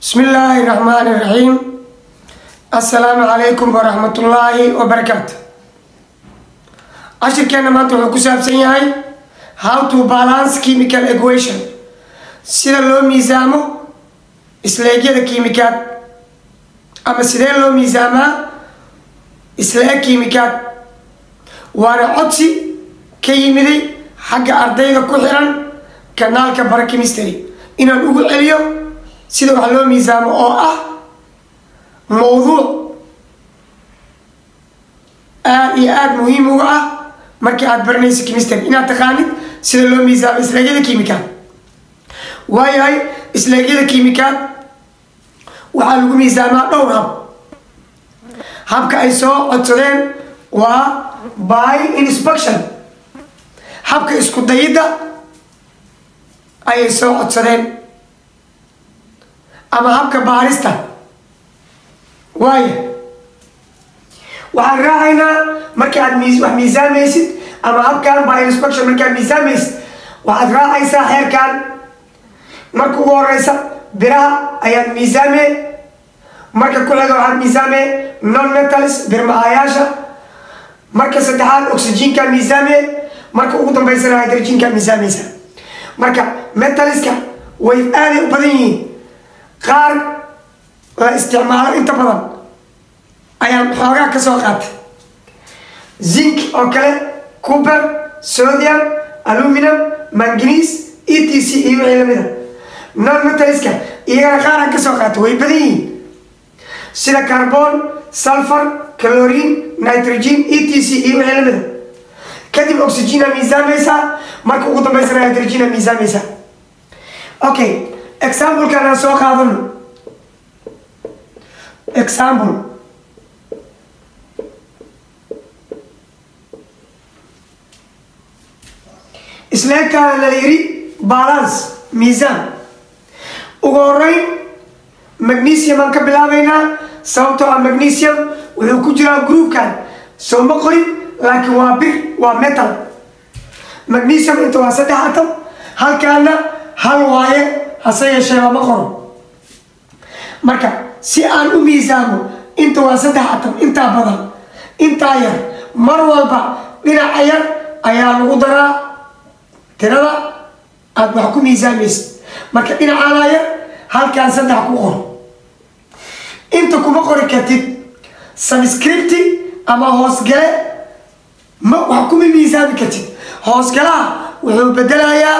بسم الله الرحمن الرحيم. السلام عليكم ورحمة الله وبركاته. عشر كان ما تقول كسب سيناي how to balance chemical equation. سيدا لو ميزامو إسلاقية الكيميكات أما سيدا لو ميزاما إسلاقية الكيميكات وانا عطسي كيميدي حق أرضية كحران كنالك بركيمستري إنا نقول اليوم سيدا وحلو ميزامو أو موضوع آد مهم هو markii aad baranayso chemistry inaad taqaanid sida loo miisaamo islaegyada kiimikaad waayahay islaegyada kiimikaad waxaa lagu miisaamaa dhowr habka ay soo codsadeen waa by inspection habka isku dayida ayay soo codsadeen ama habka baarista waayahay waxaan raacaynaa markii aad wax miisaamaysid ama habkan by inspection markii aad miisaamaysid waxaad raacaysaa xeerkan marka ugu horeysa biraha ayaad miisaamee marka ku xiga waxaad miisaamee non metals birmaayaasha marka saddexaad oxygenka miisaamee marka ugu dambeysana hydrogenka miisaamaysa marka metalska way aad u badan yihiin qaar la isticmaalo inta badan ayaan xoogaa ka soo qaatay zinc oo kale copper sodium aluminum manganese etc iyo wixii lamida non metalska iyagana qaaraan ka soo qaatay way badan yihiin sida carbon sulfur chlorine nitrogen etc iyo wixii lamida kadib oxygena miisaamaysaa marka ugu dambeysana hydrogena miisaamaysaa okay example-kan aan soo qaadano example إسلاكا لليري بالانس ميزان وغورين مغنيسيوم أنك بلابينا صوتو عن مغنيسيوم وذو كجرا جروب كان سو مقري لكن وابر وميتال مغنيسيوم انتو واسده حتم هل كان هل وايه هسيه شيء مقرو مركا سي ان ميزانو انتو واسده حتم انت بدل انت اير مر والبا دينا اير ايا لو درا tirada aad wax ku miisaamaysid marka dhinacaanaya halkaan saddex ku qor inta kuma qori kartid subscript ama hoosgale ma wax kuma miisaami kartid hoosgalaha wuxuu bedelayaa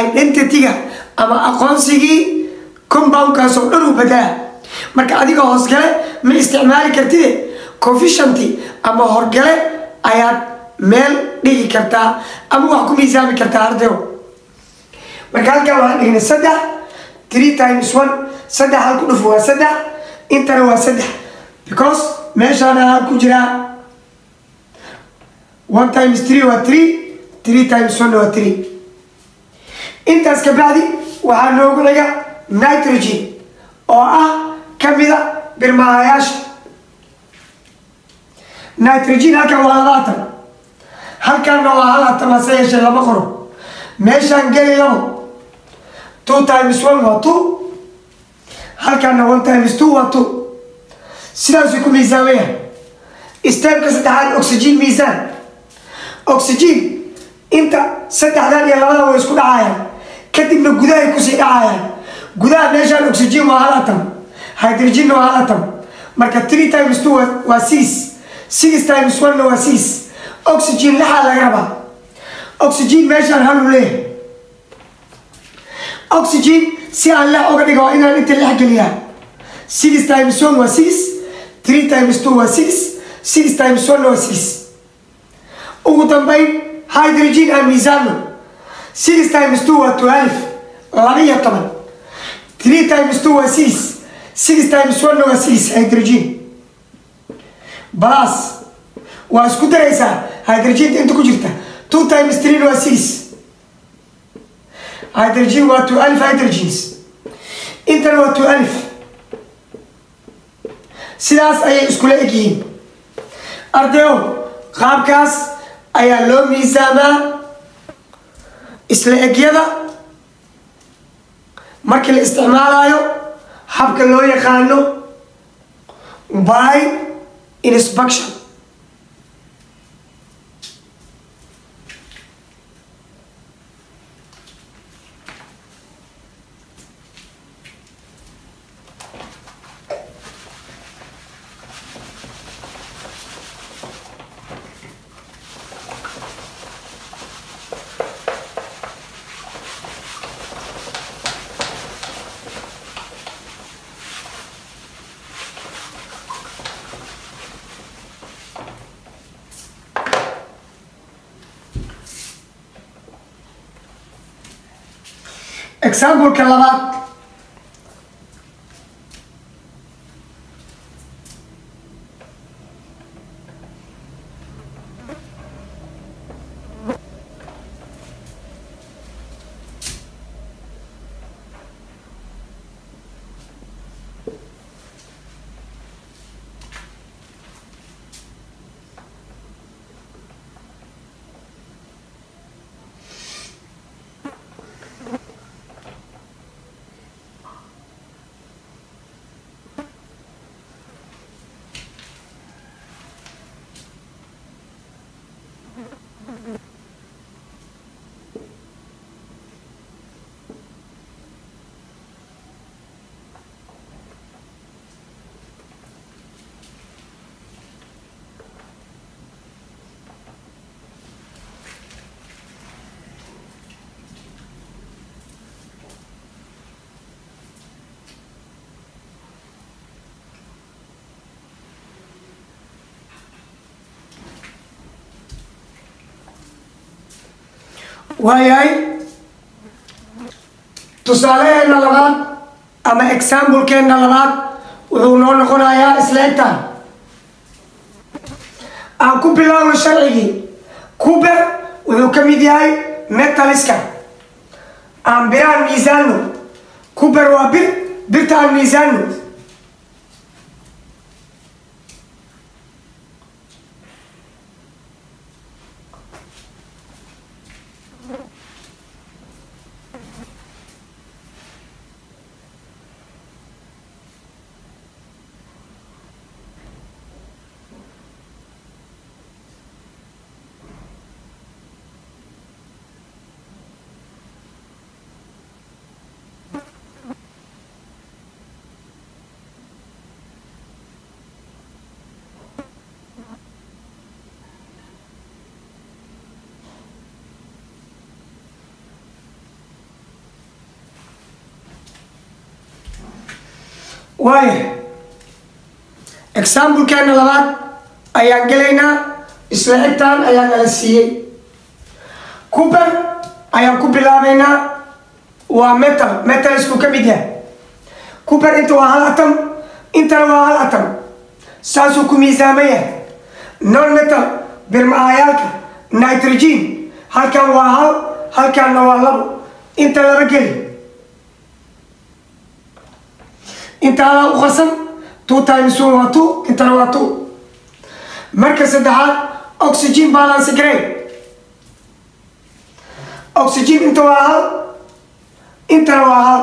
identity-ga ama aqoonsigii compound-kaas oo dhan uu bedelaa marka adiga hoosgale ma isticmaali kartid coefficient ama horgale ayaad meel dhigi kartaa ama wax ku miisaami kartaa ardayo marka halkan waxaan dhignay 3 times 1 saddex hal ku dhufo waa saddex intana waa saddex because meeshaana ku jira 1 times 3 waa 3 3 times 1 waa 3 intaas ka bacdi waxaa noogu xiga nitrogen oo ah kamida birmaayaasha nitrogen halkan waa 20 halkan waa hal atamase yeeshay lama qoro meeshaan geli labo 2 times 1 waa 2 halkan 1 times 2 waa 2 sidaas ku miisaamaya stepka saddexaad oxygen miisaan oxygen inta saddexdan iyo labada way isku dhacayaan kadibna gudaha ay ku sii dhacayaan gudaha meeshaan oxygen waa hal atom hydrogen waa hal atom marka 3 times 2 waa 6 6 times 1 waa 6 oxygen لحا لغربا oxygen ماشان هلو ليه oxygen سي ان لا اوغا ديغو ان انت لحا غليا 6 times 1 و 6 3 times 2 و 6 6 times 1 و 6 ugu dambayn hydrogen aan miisaano 6 times 2 و 12 12 3 times 2 و 6 6 times 1 و 6 hydrogen بلاس واسكو دريسا هيدروجين انت كجرتا 2 times 3 waa 6 هيدروجين waa 12 هيدروجينز انتنا waa 12 sidaas ayay iskula egyihiin ardayo qaabkaas ayaa loo miisaamaa isla egyada markii la isticmaalayo habka loo yaqaano by inspection. Example kalabaad. Waayay tusaaleheena labaad ama example-keena labaad wuxuu noo noqonayaa isleegtaan. aan ku bilaawno sharcigii. Cooper wuxuu ka mid yahay metaliska. aan biraan miisaanno. Cooper waa birta aan miisaanno. Waaye example-keena labaad ayaan gelaynaa. isla egtaan ayaa nala siiyey. Cooper ayaan ku bilaabaynaa. waa metal isku ka mid yahay. Cooper inta waa hal atom, intana waa hal atom. saasuu ku miisaaman yahay. non metal birmaayaalka nitrogen halkan waa hal, halkanna waa labo. inta laba geli. intaana u qasan 2 times 1 waa 2, intana waa 2. marka saddexaad oxygen balance grade. oxygen inta waa hal, intana waa hal.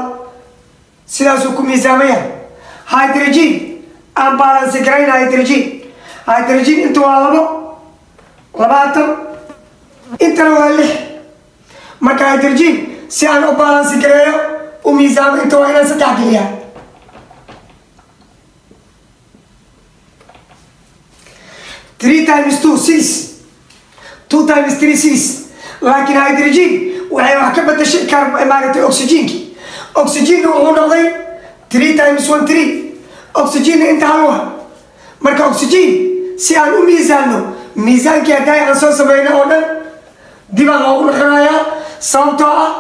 sidaasuu ku miisaaman yahay. hydrogen aan balance grade hydrogen inta waa labo, 20, intana waa 6. marka hydrogen si aan u balance gareeyo u miisaamo inta waa inaan 3 geliyaa. 3 times 2 6, 2 times 3 6. laakiin hydrogen waxay wax ka bedeshay maaragtay oxygen-ki. oxygen wuxuu noqday 3 times 1 3. oxygen inta hal waa. marka oxygen si aan u miisaano miisaankii hadday aan soo sameyno oo dhan dib aan loogu noqonayaa sababtoo ah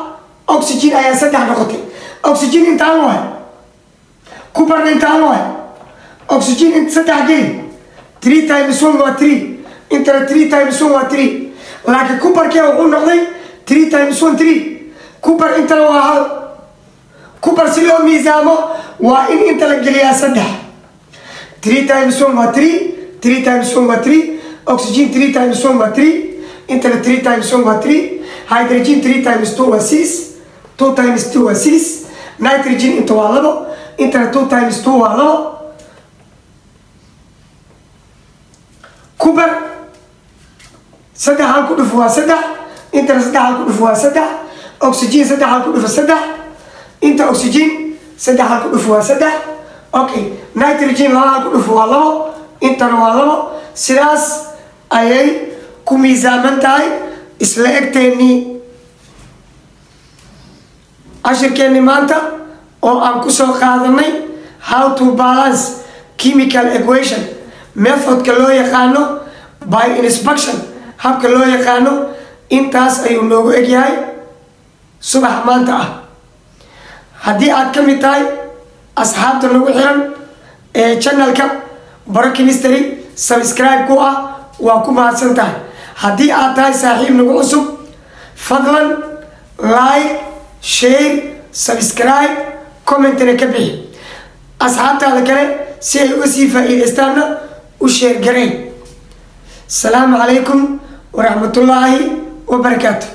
oxygen ayaa 3 noqotay. oxygen inta hal waa. Cooper inta hal waa. oxygen inta 3 geli. 3 times 1 waa 3, intana 3 times 1 waa 3. laakiin Cooper-kee wuxuu noqday 3 times 1 3. Cooper intana waa hal. Cooper si loo miisaamo waa in inta la geliyaa 3. 3 times 1 waa 3, 3 times 1 waa 3. oxygen 3 times 1 waa 3, intana 3 times 1 waa 3. hydrogen 3 times 2 waa 6, 2 times 2 waa 6. nitrogen inta waa 2, intana 2 times 2 waa 2 kubar 3 hal ku dhuf waa 3 intana 3 hal ku dhuf waa 3 oxygen 3 hal ku dhuf 3 inta oxygen 3 hal ku dhuf waa 3 okay nitrogen 2 hal ku dhuf waa 2 intana waa 2 sidaas ayay ku miisaaman tahay isla egteennii cashirkeenni maanta oo aan ku soo qaadanay how to balance chemical equation methodka loo yaqaano by inspection habka loo yaqaano intaas ayuu noogu egyahay subax maanta ah haddii aad ka mid tahay asxaabta nagu xiran ee channelka Baro Chemistry subscribe ku ah waa ku mahadsan tahay haddii aad tahay saaxiib nagu cusub fadlan like share subscribe comment-na ka bixi asxaabtaada kale si ay uga sii faa'iidaystaanna u share gareen السلام عليكم ورحمة الله وبركاته.